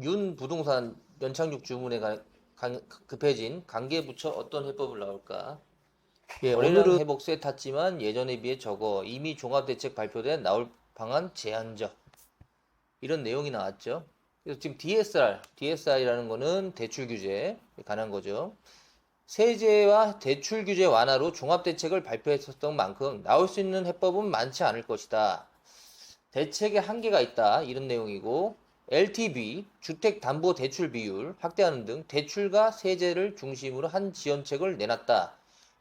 윤 부동산 연착륙 주문에 급해진 관계부처 어떤 해법을 나올까? 예, 거래량 오늘은 회복세 탔지만 예전에 비해 적어. 이미 종합대책 발표된 나올 방안 제한적. 이런 내용이 나왔죠. 그래서 지금 DSR이라는 거는 대출 규제에 관한 거죠. 세제와 대출 규제 완화로 종합대책을 발표했었던 만큼 나올 수 있는 해법은 많지 않을 것이다. 대책에 한계가 있다. 이런 내용이고 LTV, 주택담보대출 비율 확대하는 등 대출과 세제를 중심으로 한 지원책을 내놨다.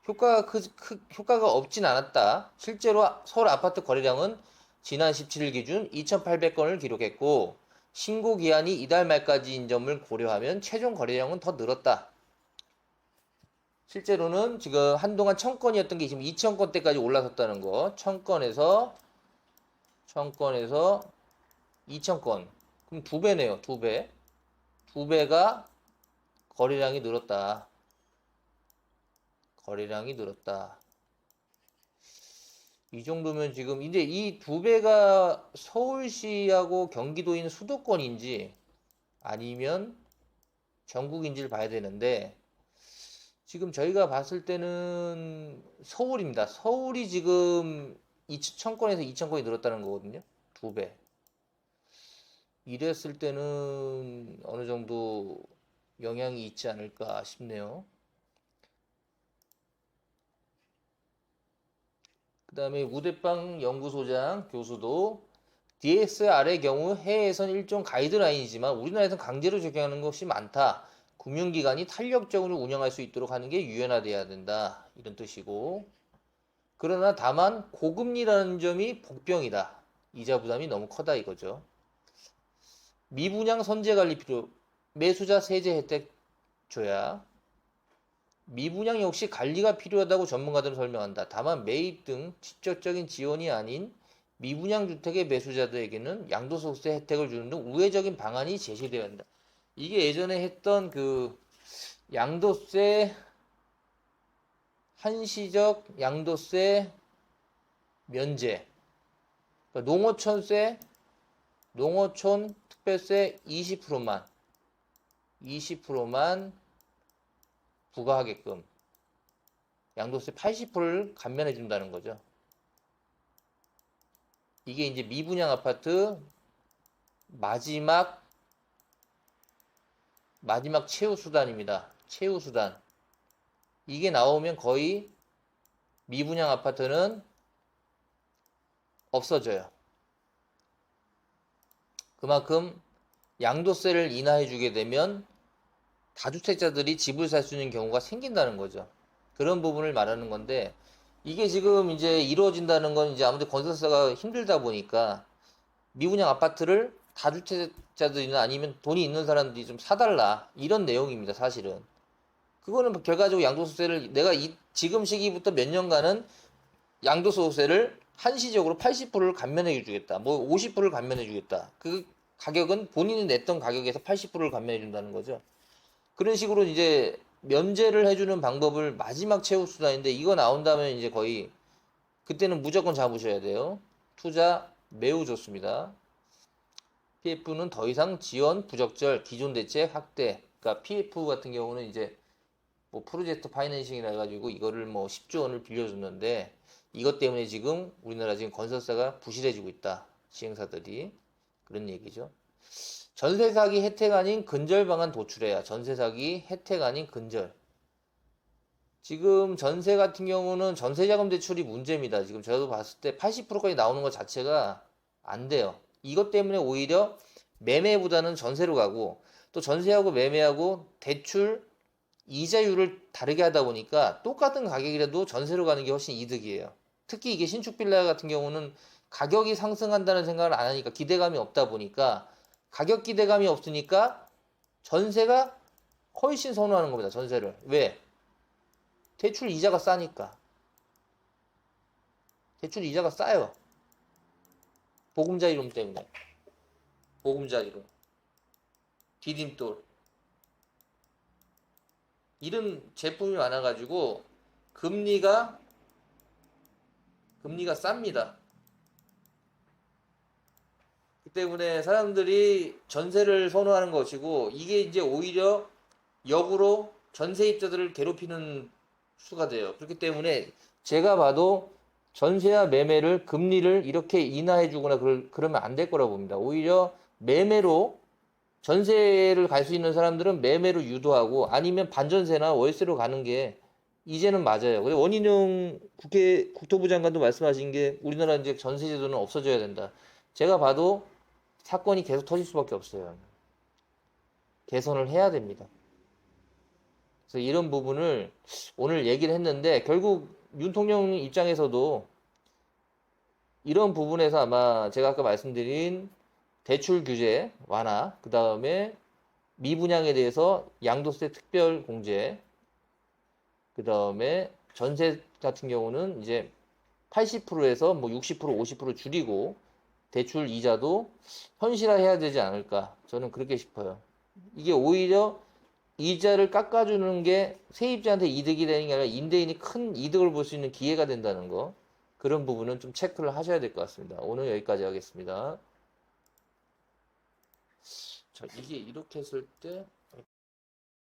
효과가 없진 않았다. 실제로 서울 아파트 거래량은 지난 17일 기준 2,800건을 기록했고 신고 기한이 이달 말까지인 점을 고려하면 최종 거래량은 더 늘었다. 실제로는 지금 한동안 1,000건이었던 게 지금 2,000건대까지 올라섰다는 거. 1,000건에서 2,000건. 그럼 두 배네요, 두 배. 두 배가 거래량이 늘었다. 거래량이 늘었다. 이 정도면 지금 이제 이 두 배가 서울시하고 경기도인 수도권인지 아니면 전국인지를 봐야 되는데 지금 저희가 봤을 때는 서울입니다. 서울이 지금 1,000건에서 2,000건이 늘었다는 거거든요. 두 배. 이랬을 때는 어느 정도 영향이 있지 않을까 싶네요. 그 다음에 우대빵 연구소장 교수도 DSR의 경우 해외에선 일종 가이드라인이지만 우리나라에선 강제로 적용하는 것이 많다. 금융기관이 탄력적으로 운영할 수 있도록 하는 게 유연화돼야 된다. 이런 뜻이고. 그러나 다만 고금리라는 점이 복병이다. 이자 부담이 너무 커다 이거죠. 미분양 선제 관리 필요. 매수자 세제 혜택 줘야. 미분양 역시 관리가 필요하다고 전문가들은 설명한다. 다만 매입 등 직접적인 지원이 아닌 미분양 주택의 매수자들에게는 양도소득세 혜택을 주는 등 우회적인 방안이 제시되어야 한다. 이게 예전에 했던 그 양도세 한시적 양도세 면제, 그러니까 농어촌 특별세 20%만 부과하게끔 양도세 80%를 감면해 준다는 거죠. 이게 이제 미분양 아파트 마지막 최후 수단입니다. 최후 수단. 이게 나오면 거의 미분양 아파트는 없어져요. 그만큼 양도세를 인하해 주게 되면 다주택자들이 집을 살 수 있는 경우가 생긴다는 거죠. 그런 부분을 말하는 건데 이게 지금 이제 이루어진다는 건 이제 아무래도 건설사가 힘들다 보니까 미분양 아파트를 다주택자들이나 아니면 돈이 있는 사람들이 좀 사달라 이런 내용입니다. 사실은 그거는 결과적으로 양도소득세를 내가 지금 시기부터 몇 년간은 양도소득세를 한시적으로 80%를 감면해 주겠다. 뭐 50%를 감면해 주겠다. 그 가격은 본인이 냈던 가격에서 80%를 감면해 준다는 거죠. 그런 식으로 이제 면제를 해주는 방법을 마지막 최후 수단인데 이거 나온다면 이제 거의 그때는 무조건 잡으셔야 돼요. 투자 매우 좋습니다. PF는 더 이상 지원 부적절 기존 대책 확대. 그러니까 PF 같은 경우는 이제 뭐 프로젝트 파이낸싱이라 해가지고 이거를 뭐 10조 원을 빌려줬는데 이것 때문에 지금 우리나라 지금 건설사가 부실해지고 있다. 시행사들이 그런 얘기죠. 전세 사기 혜택 아닌 근절 방안 도출해야. 전세 사기 혜택 아닌 근절. 지금 전세 같은 경우는 전세자금 대출이 문제입니다. 지금 저도 봤을 때 80%까지 나오는 것 자체가 안 돼요. 이것 때문에 오히려 매매보다는 전세로 가고 또 전세하고 매매하고 대출 이자율을 다르게 하다 보니까 똑같은 가격이라도 전세로 가는 게 훨씬 이득이에요. 특히 이게 신축 빌라 같은 경우는 가격이 상승한다는 생각을 안 하니까 기대감이 없다 보니까 가격 기대감이 없으니까 전세가 훨씬 선호하는 겁니다. 전세를. 왜? 대출 이자가 싸니까. 대출 이자가 싸요. 보금자 이름 때문에. 보금자 이름. 디딤돌. 이런 제품이 많아가지고 금리가 쌉니다. 때문에 사람들이 전세를 선호하는 것이고, 이게 이제 오히려 역으로 전세입자들을 괴롭히는 수가 돼요. 그렇기 때문에 제가 봐도 전세와 매매를 금리를 이렇게 인하해 주거나 그러면 안 될 거라고 봅니다. 오히려 매매로 전세를 갈 수 있는 사람들은 매매로 유도하고 아니면 반전세나 월세로 가는 게 이제는 맞아요. 그리고 원희룡 국토부 장관도 말씀하신 게 우리나라 이제 전세 제도는 없어져야 된다. 제가 봐도 사건이 계속 터질 수밖에 없어요. 개선을 해야 됩니다. 그래서 이런 부분을 오늘 얘기를 했는데 결국 윤통령 입장에서도 이런 부분에서 아마 제가 아까 말씀드린 대출 규제 완화, 그 다음에 미분양에 대해서 양도세 특별 공제, 그 다음에 전세 같은 경우는 이제 80%에서 뭐 60%, 50% 줄이고 대출 이자도 현실화해야 되지 않을까. 저는 그렇게 싶어요. 이게 오히려 이자를 깎아주는 게 세입자한테 이득이 되는 게 아니라 임대인이 큰 이득을 볼 수 있는 기회가 된다는 거. 그런 부분은 좀 체크를 하셔야 될 것 같습니다. 오늘 여기까지 하겠습니다. 자, 이게 이렇게 했을 때